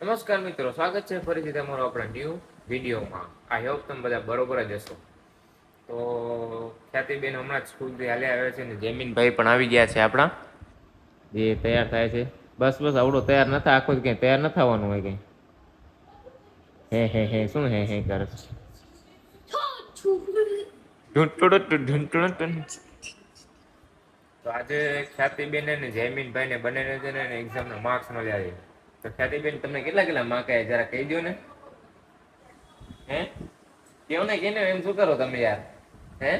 નમસ્કાર મિત્રો, સ્વાગત છે ફરીથી તમારો આપણા ન્યૂ વિડીયોમાં. આઈ હોપ તમે બધા બરોબર જ હશો. તો ખ્યાતિબેન હમણાં જ સ્કૂલથી હાલ્યા આવ્યા છે ને જેમીનભાઈ પણ આવી ગયા છે આપણા, જે તૈયાર થાય છે. બસ બસ આવડો તૈયાર ન થાય, આખો કંઈ તૈયાર ન થવાનું હોય કંઈ. હે શું હે કરે તો આજે ખ્યાતિબેન ને જયમીનભાઈ ને બંને છે ને એક્ઝામના માર્ક્સ મળ્યા છે. તો ખ્યાતિબેન તમને કેટલા માર્ક આવ્યા જરા કહી દો ને. હે કેવું ને કેને એમ શું કરો તમે યાર? હે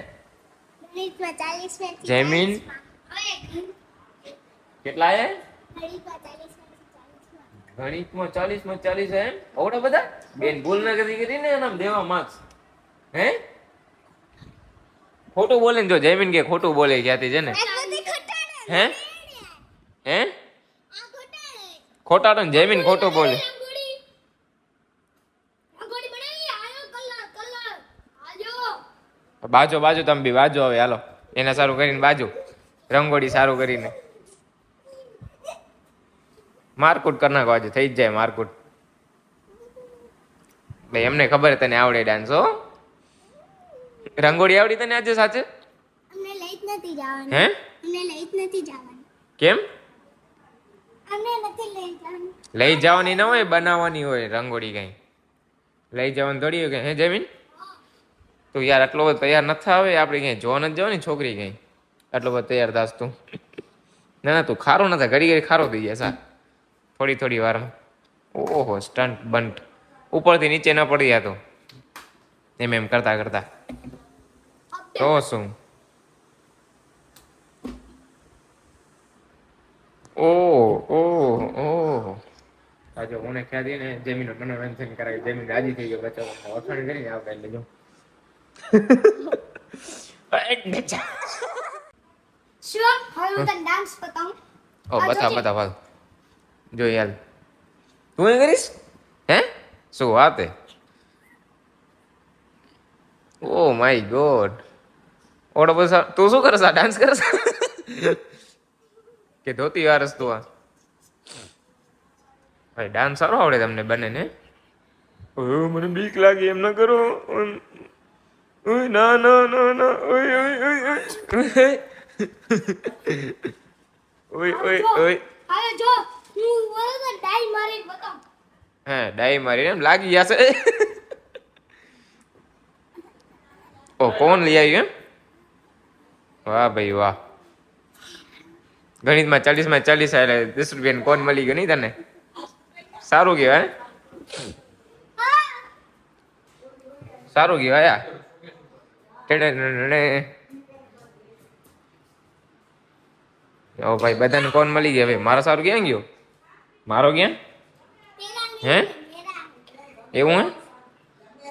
જયમીન કેટલા હે? ગણિતમાં 40 માં 40 એમ ઓડા બધા? બેન ભૂલ ના કરી ને એના દેવા માર્ક્સ. હે ખોટું બોલે ને, જો જયમીન કે ખોટું બોલે ક્યાંથી છે ને. હે હે ખોટાડો ને જયમીન ખોટું બોલે. બાજુ તમે બી બાજુ હવે હાલો, એને સારું કરીને બાજુ રંગોળી સારું કરીને મારકુટ કરી નાખો. આજે થઈ જ જાય મારકુટ. ભાઈ એમને ખબર તને આવડે ડાન્સ. હો રંગોળી આવડી તને આજે સાચે? અમને લઈ જ નથી જવાનું. હે અમને લઈ જ નથી જવાનું. કેમ? અમને નથી લઈ જવાનું. લઈ જવાની ના હોય, બનાવવાની હોય રંગોળી. કઈ લઈ જવાનું થોડી હોય. હે જમીન તું યાર આટલો બધો તૈયાર નથી આવે? આપણે ક્યાંય જોવા નથી જવાની છોકરી કઈ આટલો બધો તૈયાર થાસ તું? ના તું ખારો ન થાય, ઘડી ખારો થઈ જાય સા થોડી વારમાં. ઓહો સ્ટન્ટ બંટ ઉપરથી નીચે ન પડી જતો એમ કરતા તો શું? ઓહ આજે મને ખ્યાલ ને જમીન મનોરંજન કરાવે. જમીન રાજી થઈ ગયો, બચ્ચા વખાણ કરીને આવતા એટલે જો શું હવે હું તને ડાન્સ બતાવું? ઓ બતા ભાલ જો યાર તું એ કરીશ? હે શું વાત હે? ઓ માય ગોડ ઓડો બસ તું શું કરસ? આ ડાન્સ કરસ કે ધોતી વારસ તું? આ ભાઈ ડાન્સ સારો આવડે તમને બંનેને. મને બીક લાગી, એમ ના કરો. ના હવે જો હું બરોબર ડાઈ મારી બતાવ. હે ડાઈ મારી એમ લાગી જશે. ઓ કોણ લઈ આવ્યું એમ? વાહ ભાઈ વાહ. ગણિતમાં 40 માં 40 એટલે 10 રૂપિયા કોણ મળી ગયો નહીં તને? સારું કહેવાય, સારું કહેવાય. ઓ ભાઈ બધાને કોણ મળી ગયા? ભાઈ મારો સારું ક્યાં ગયો? મારો ક્યાં? હે એવું હે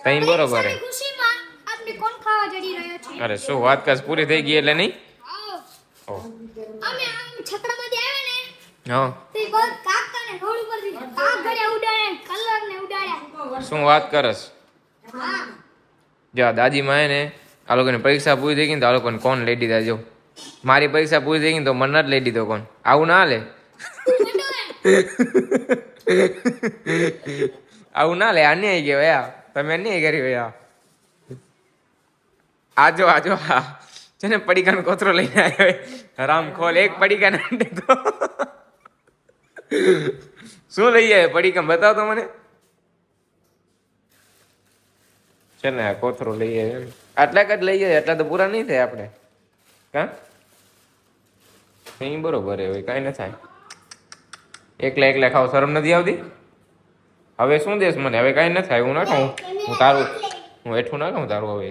તઈ બરોબર હે. ખુશીમાં આપણે કોણ ખાવા જડી રહ્યો છે? અરે શું વાત કર, પૂરી થઈ ગઈ એટલે નહીં? અમે છકડામાંથી આવ્યા ને હા તે બોલ કાકાને રોડ ઉપરથી કાક ઘડિયા ઉડાડે, કલર ને ઉડાડ્યા. શું વાત કરસ? હા જો દાદી માં ને આ લોકોની પરીક્ષા પૂરી થઈ ગઈ ને તો આ લોકોને કોણ લઈ દીધા. જો મારી પરીક્ષા પૂરી થઈ ગઈ તો મને જ લઈ દીધો કોણ. આવું ના હાલે. આવું ના લે, અન્યાય કહેવાય. તમે અન્યાય કરી ભાઈ. આજો હા છે ને પડીકાનો કોથરો લઈને આવ્યો. રામ ખોલ એક પડીકા ના તો શું લઈ આવે પડીકા બતાવ તો મને. છે ને કોથરો લઈ આવે આટલા જ લઈ જાય, એટલા તો પૂરા નહીં થાય આપણે. કા નહીં બરોબર હોય, કાંઈ ન થાય. એકલા ખાવ શરમ નથી આવતી? હવે શું દેશ મને? હવે કાંઈ ન થાય. હું ના ખાઉં, હું તારું હું હેઠું ના ખાઉં તારું. હવે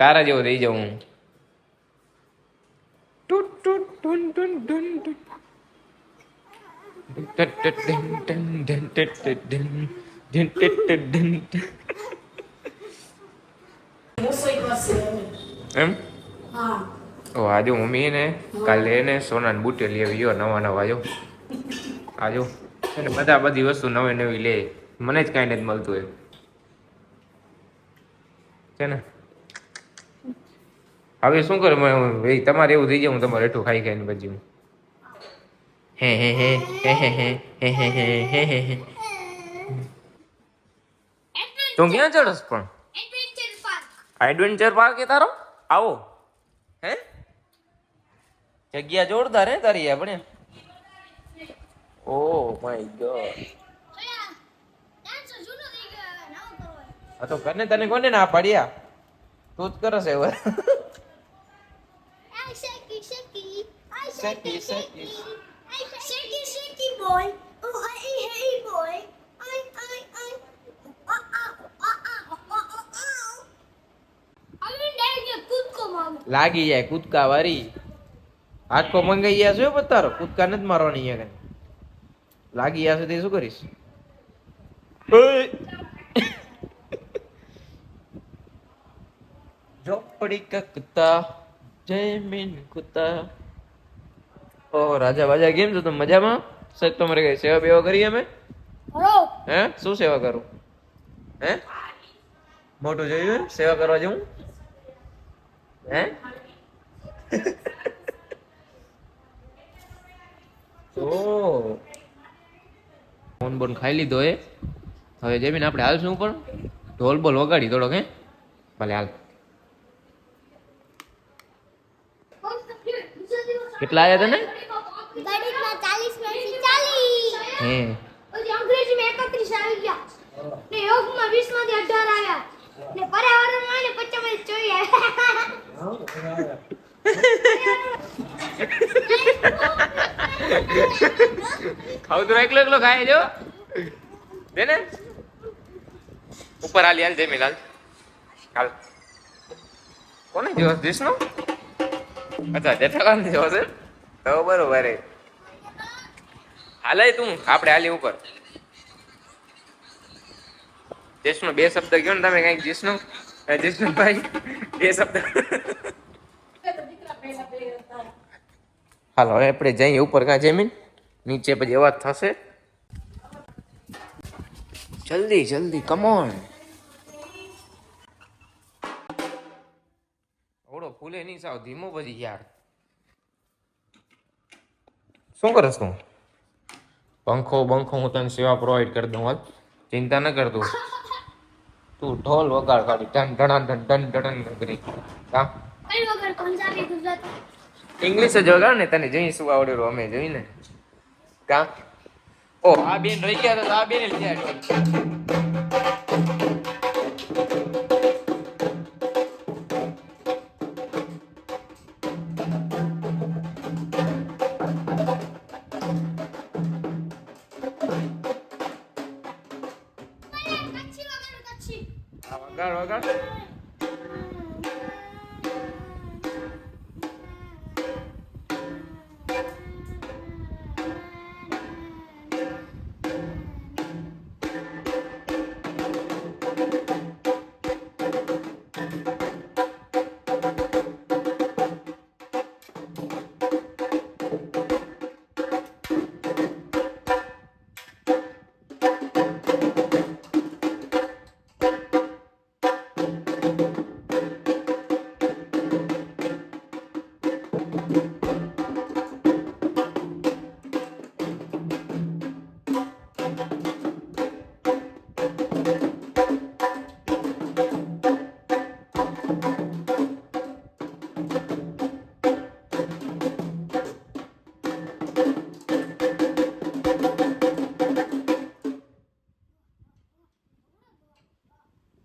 તારા જેવો થઈ જાઉં હું. એમ ઓ આજુ મમ્મી ને કાલે ને સોના ને બુટે લઈ આવી નવા જો આજો છે ને બધી વસ્તુ નવી લે. મને જ કાંઈ નથી મળતું એ છે ને. હવે શું કરે તમારે એવું થઈ જાય હું તમારે હેઠું ખાઈને પછી હું હે તું ક્યાં ચડસ પણ એડવેન્ચર પાર્ક. એડવેન્ચર પાર્ક એ તારો આવો હે જગ્યા જોરદાર હે તારી આપણે oh my God Ola dance જૂનો થઈ ગયો હવે નવો કરવો છે. આ તો કરને તને કોને ના પાડ્યા તું જ કરસ હવે I shaky shaky. I Shaky, shaky shaky. shaky. I shaky shaky boy. Oh hey hey boy. I. અમને ડાયરેક્ટ કૂદકો મારો. લાગી જાય કૂદકા વારી આટકો મંગાઈ ગયા છો પણ તારો કૂદકા નથી મારવાની અહીંયા કને લાગી ગયા છે તે શું કરીશ ઓય! ઝોપડી કા કુત્તા જયમીન કુત્તા ઓ રાજા બાજા કેમ છો તમે મજામાં સાહેબ તમારે કઈ સેવા બેવા કરી અમે હરો. હે શું સેવા કરું હે મોટું જોયું હે? સેવા કરવા જવું હે ઓ ફોન બોન ખાઈ લીધો એ હવે જમીન આપણે હાલશું પણ ઢોલ બોલ વગાડી થોડોક હે ભલે હાલ કેટલા આયા તને ગણિતમાં 40 માંથી 40. હે પછી અંગ્રેજીમાં 31 આવી ગયા. ને યોગમાં 20 માંથી 18 આવ્યા. ને પર્યાવરણમાં ને 50 માંથી 24 આવ્યા. ખાવ તો એકલો એકલો ખાય જો દે ને ઉપર હાલ હાલ જમીન હાલ હાલ કોને જોશ જીસનો અચ્છા જેઠાલાલ જોવો છે તો બરોબર હે હાલે તું આપણે હાલી ઉપર જીસનો બે શબ્દ કયો ને તમે કઈક જીસનો ભાઈ બે શબ્દ હાલો હવે આપણે જઈએ ઉપર કાં જમીન નીચે પછી અવાજ થશે જલ્દી જલ્દી કમોન ઓડો ફૂલે નહીં સાવ ધીમો પછી યાર શું કરસ તું પંખો બંખો હું તને સેવા પ્રોવાઈડ કરી દઉં હાલ ચિંતા ન કરતું તું ઢોલ વગાડ કાઢી ટન ટણ ટન ટન કરી હા કઈ વગર પંજાબી ગુજરાતી. ઇંગ્લિશ જ વગાડ ને તને જઈ શું આવડેલું અમે જોઈને કા ઓ આ બેન રહી ગયા તો આ બેન લઈ આવ્યો કચ્છી વગર કચ્છી. વગાડ વગાડ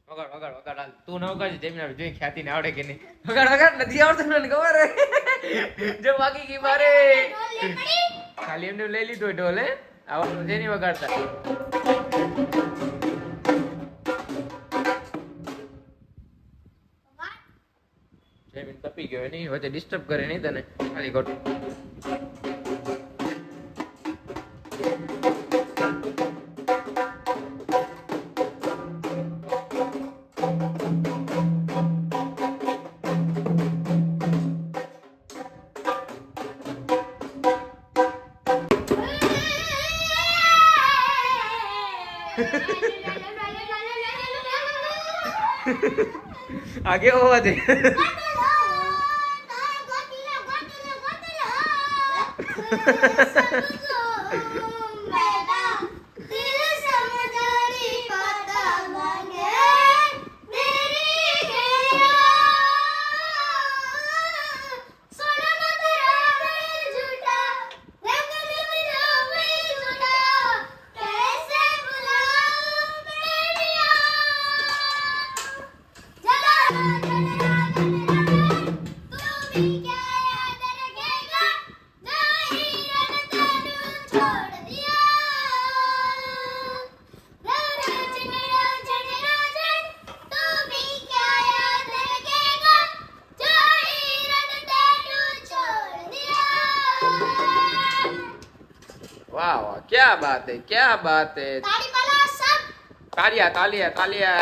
વગાડ વગાડ વગાડ હાલ તું ન વગાડજે જેમને આપણે જોઈ ખ્યાતિ ને આવડે કે નહીં વગાડ વગાડ નથી આવડતું મને ખબર હે જો બાકી કી મારે ખાલી એમને લઈ લીધો ઢોલ હે આવડતું છે નહીં વગાડતા જમીન તપી ગયો નહીં વચ્ચે ડિસ્ટર્બ કરે નહીં તને ખાલી ખોટું आगे होवा दे क्या बात है, क्या बात है। તાળી પાડો સબ. तालिया तालिया तालिया।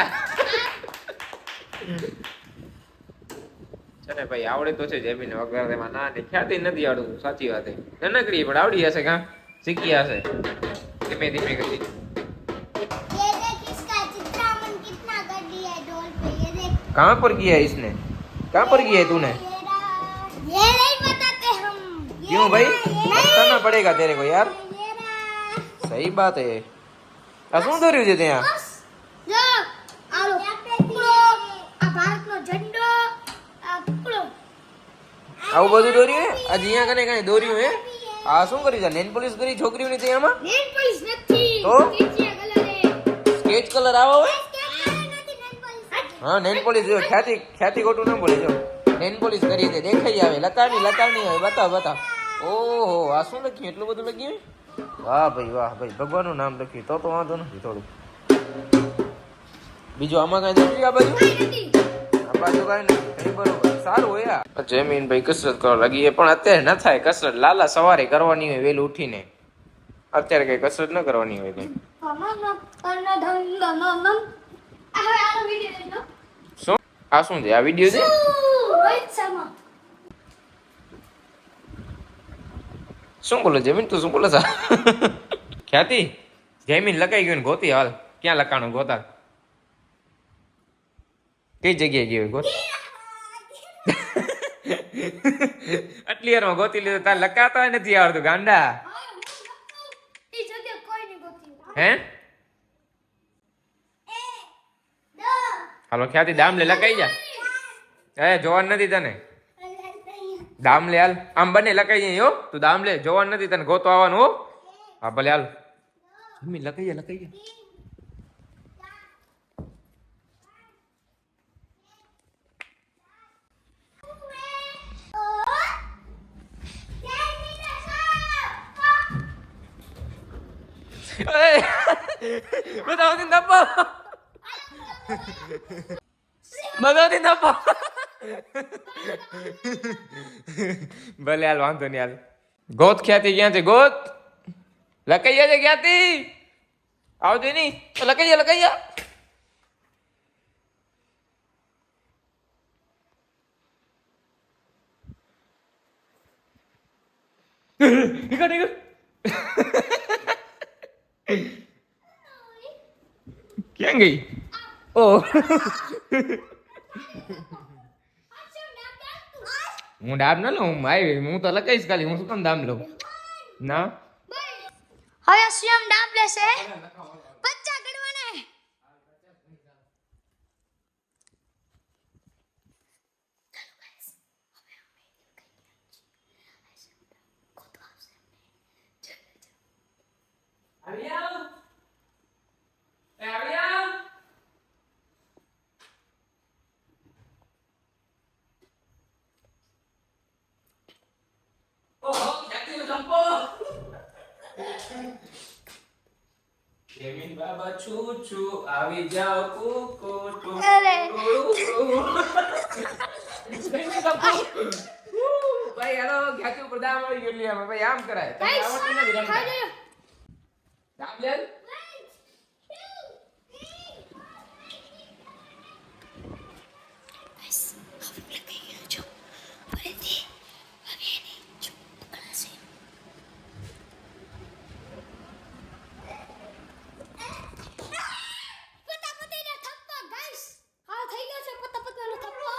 ચલે ભાઈ આવડે તો છે જમીન વગર એમાં ના ને ખ્યાતિ નથી આવડતું સાચી વાત છે નનકડી પણ આવડી હશે કા શીખી હશે ધીમે ધીમે કરી ये देख इसका चित्रामन कितना कर दिया है डॉल पे ये देख. कहाँ पर किया है इसने कहाँ पर किया है तूने ये नहीं बताते हम. क्यों भाई बताना पड़ेगा तेरे को यार ये रहा. सही बात है આ શું દોર્યું છે ત્યાં બસ જો આલો પકડો આ ભારતનો ઝંડો આ પકડો આવું બધું દોર્યું હે આ અહીંયા કને કને દોર્યું હે આ શું કર્યું છે નેન પોલિશ કરી છોકરીઓની ત્યાંમાં નેલ પોલિશ નથી તો? કેચિયા કલર સ્કેચ કલર આવો હોય નથી નેલ પોલિશ. હા નેન પોલિશ જો ખ્યાતિ ખોટું ન બોલે જો નેન પોલિશ કરી દે દેખાઈ આવે લતાની હોય બતાવ ઓહો આ શું લખ્યું એટલું બધું લખ્યું વાહ ભાઈ ભગવાનનું નામ લખ્યું તો વાંધો નથી થોડું બીજું આમાં કઈ દોર્યું આ બાજુ કઈ નથી. આ બાજુ કઈ નથી બરોબર સારું હોય જમીન ભાઈ કસરત કરવા લાગી પણ અત્યારે ન થાય કસરત લાલા સવારે કરવાની હોય વહેલું ઉઠીને અત્યારે કઈ કસરત ન કરવાની હોય કઈ હવે આનો વિડિયો લઈ લો. શું આ શું છે આ વિડીયો છે રોહિત શર્મા. શું બોલે જમીન તું શું બોલે છે ખ્યાતિ જમીન લકાઈ ગયું ને ગોતી હાલ ક્યાં લકાણું ગોતા કઈ જગ્યાએ ગયું ગોત આટલી વારમાં ગોતી લીધું તાર લકાતા નથી આવડતું ગાંડા ઈ જગ્યા કોઈ નહીં ગોતી. હે હાલો ખ્યાતિ દામ લે લકાઈ જા એ જોવાનું નથી તને દામ લે હાલ આમ બંને લકાઈ જાય હો તું દામ લે જોવાનું નથી તને ગોતો આવવાનું હો હા ભલે હાલ મમ્મી લકાઈ જા બતાવો ધપ્પો ભલે હાલ વાંધો નહીં હાલ ગોત ખ્યાતિ ક્યાં છે ગોત લકાઈ છે ખ્યાતિ આવજો નહીં લકાઈ જા ક્યાં ગઈ ઓ હું ડાબ ના લઉં હું તો લગાઈશ ખાલી હું શું કામ દામ લઉં ના હવે સ્વયં ડાબ લેશે 50 ગણવાના. જમીન બાબા છું આવી જાઓ કુકો અરે. ભાઈ હેલો ખ્યાતિ ઉપર દામ આવી ગયું લે ભાઈ આમ કરાય તમને Guys, આવડતું નથી રમતા. ખાઈ લો. દામ લે પતાપતીનો થપ્પો ગાઈસ. હા થઈ ગયો છે પતાપતીનો થપ્પો.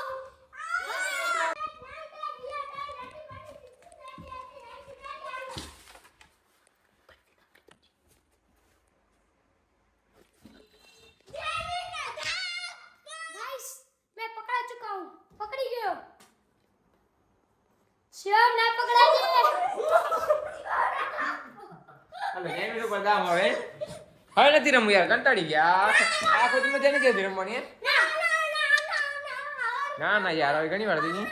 गाइस मैं पकड़ा चुका हूँ पकड़ी गयो श्याम ना पकड़ा दे હાલો જમીન ઉપર દામ આવે હવે નથી રમવું યાર કંટાળી ગયા આ ખોટી મજા નથી આવતી રમવાની હે? ના યાર હવે ઘણી વાર થઈ ગઈ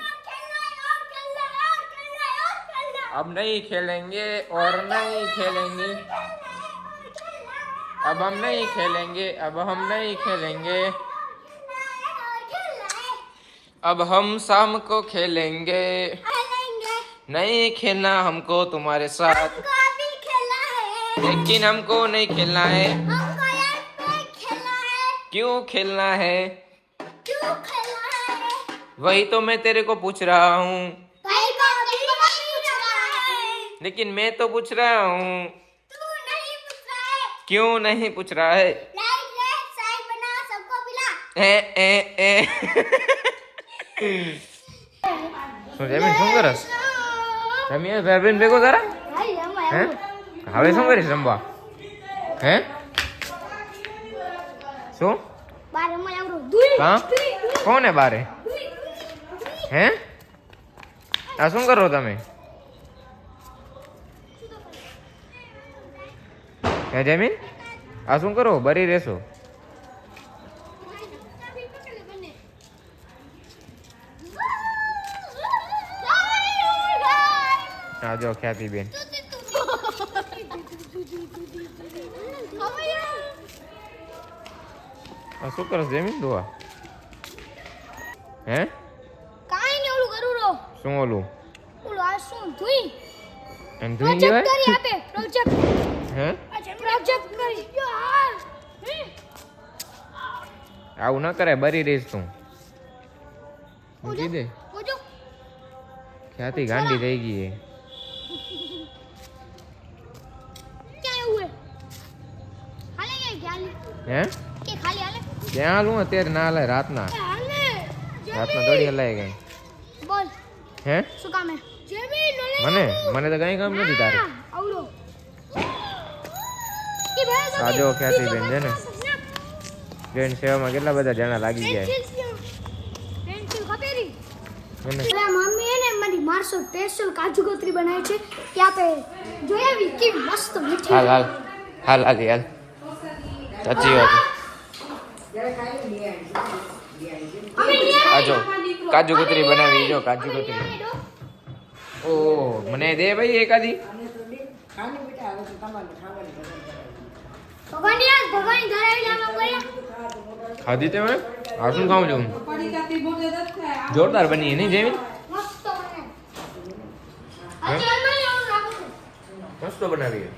अब नहीं खेलेंगे और नहीं खेलेंगे अब हम नहीं खेलेंगे अब हम नहीं खेलेंगे अब हम शाम को खेलेंगे नहीं खेलना हमको तुम्हारे साथ लेकिन हमको नहीं खेलना है। हमको यार पे खेलना है। क्यों खेलना है? क्यों खेलना है? वही तो मैं तेरे को पूछ रहा हूँ। भाई का दिल का पूछ रहा है। लेकिन मैं तो पूछ रहा हूँ। तू नहीं पूछ रहा है। क्यों नहीं पूछ रहा है? लाइक ले चाय बना सबको पिला। ए શું જમીન શું કરસ? રમીએ ભાઈબેન ભેગો તારા? ભાઈ અમે હે હવે શું કરીશ રમવા? હે શું બાર અમે આવરો દુઈ હા કોને બારે? હે આ શું કરો તમે? હે જમીન આ શું કરો? બરી રહેશો? આ જો ખ્યાતિ બેન આ શું કરસ જમીન દુઆ? હે કાઈ ને ઓલું કરું રો શું ઓલું ઓલું આ શું ધુઈ એમ ધોઈ પ્રોજેક્ટ કરી ગયો? આપે પ્રોજેક્ટ હે પ્રોજેક્ટ કરી યાર આવું ન કરે બરી રહીશ તું મૂકી દે ઓજો ખ્યાતિ ગાંડી થઈ ગઈ હે ક્યાં એવું હે હાલે કે ખાલી હે કે ખાલી હાલે ક્યાં હાલું અત્યારે ના હલાય રાતના હાલે રાતના દોડી હલાય ગઈ બોલ હે શું કામ હે જમીન નો મને તો કઈ કામ નથી તારે આવડો ઈ ભાઈ સાજો ખ્યાતિ બેન છે ને બેન સેવામાં કેટલા બધા જણા લાગી ગયા પેન્સિલ ખપેરી એને અરે મમ્મી એને મારી મારસો સ્પેશિયલ કાજુ કતરી બનાવી છે કે આપે જોઈ આવી કે મસ્ત મીઠી હાલ હાલ હાલ હાલ હાલ સાચી વાત અમે આ જો કાજુ કતરી બનાવી જો કાજુ કતરી ઓ મને દે ભાઈ એકાદી ભગવાન ધરાવી લાવવા ગયા ખાધી તે મેં આ શું ખાઉં છું જોરદાર બની નહીં જેવી મસ્ત બને હે? આજે અમને એવું લાગે મસ્ત બનાવી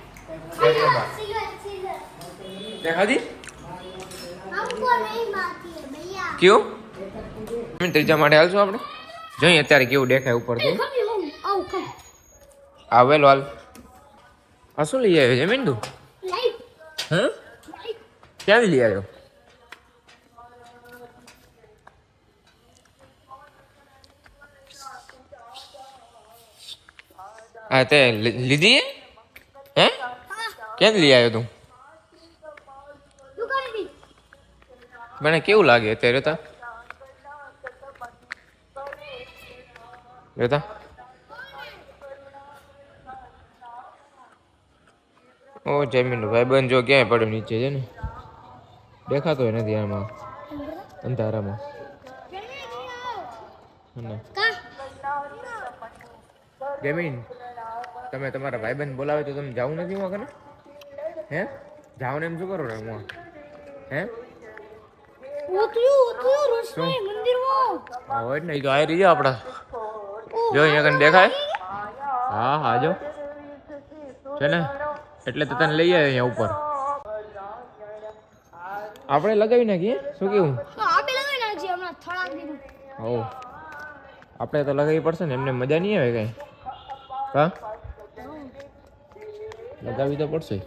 છે સિગર તે ખાધી हमको नहीं मारती है भैया ક્યું ત્રીજા માટે હાલશું આપણે જોઈએ અત્યારે કેવું દેખાય ઉપરથી खबी हम आओ कम આવેલો હાલ આ શું લઈ આવ્યો જમીન તું लाइट હે लाइट ક્યાંથી લઈ આવ્યો હા તે લીધી હે ક્યાંથી લઈ આવ્યો તું दुकान भी મને કેવું લાગે અત્યારે તા જોતા ઓ જમીન ભાઈબંધ જો ક્યાંય પડ્યો નીચે છે ને દેખાતો નથી આમાં અંધારામાં અને का જમીન તમે તમારા ભાઈબંધ બોલાવે તો તમે જાવું નથી હું કને હે જાવ ને એમ શું કરો ને હું હે वो रोशनी मंदिर वो હા હોય ને એ તો આવી રહી આપડા જો અહીંયા કને દેખાય હા હા જો છે ને એટલે તો તને લઈ આવ્યો અહીંયા ઉપર આપણે લગાવી નાખીએ શું કેવું આપે લગાવી નાખજે હમણાં થોડાક દિન હો આપણે તો લગાવવી પડશે ને એમને મજા નહીં આવે કઈ હા લગાવી તો પડશે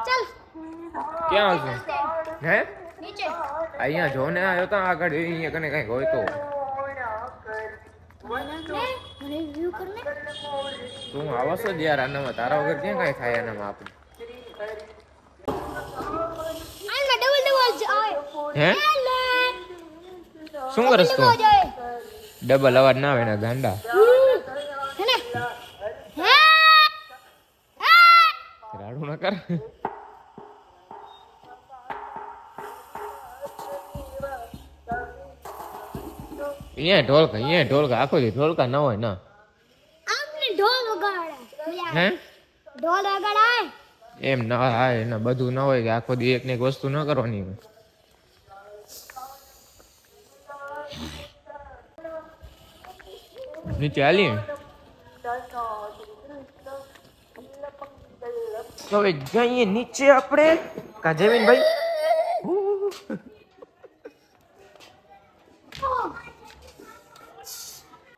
चल ક્યાં આવશું હે नीचे અહીંયા જો ને આવ્યો તો આગળ અહીંયા કને કઈ હોય તો अरे व्यू करने તું આવો છો જ યાર આનામાં તારા વગર ક્યાં કઈ થાય આનામાં આપણે आना डबल डबल जाए હે શું કરસ તું जाए ડબલ અવાજ ના આવે એના ગાંડા है ना हाँ રાડું ના કર અહીંયા ઢોલકા આખો દી ઢોલકા ના હોય ના आपने ढोल वगाड़ा હે ढोल वगाड़ा है એમ ના હા એના બધું ના હોય કે આખો દી એક ને એક વસ્તુ ના કરવાની હોય નીચે હાલી તો હવે જઈએ નીચે આપણે કા જમીનભાઈ.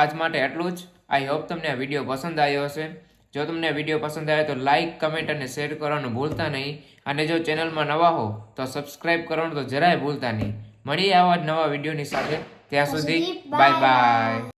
આજ માટે એટલું જ. આઈ હોપ તમને આ વિડીયો પસંદ આવ્યો હશે. જો તમને આ વિડીયો પસંદ આવ્યો તો લાઈક, કમેન્ટ અને શેર કરવાનું ભૂલતા નહીં. અને જો ચેનલમાં નવા હો તો સબસ્ક્રાઇબ કરવાનું તો જરાય ભૂલતા નહીં. મળીએ આવા જ નવા વિડીયોની સાથે. ત્યાં સુધી બાય બાય.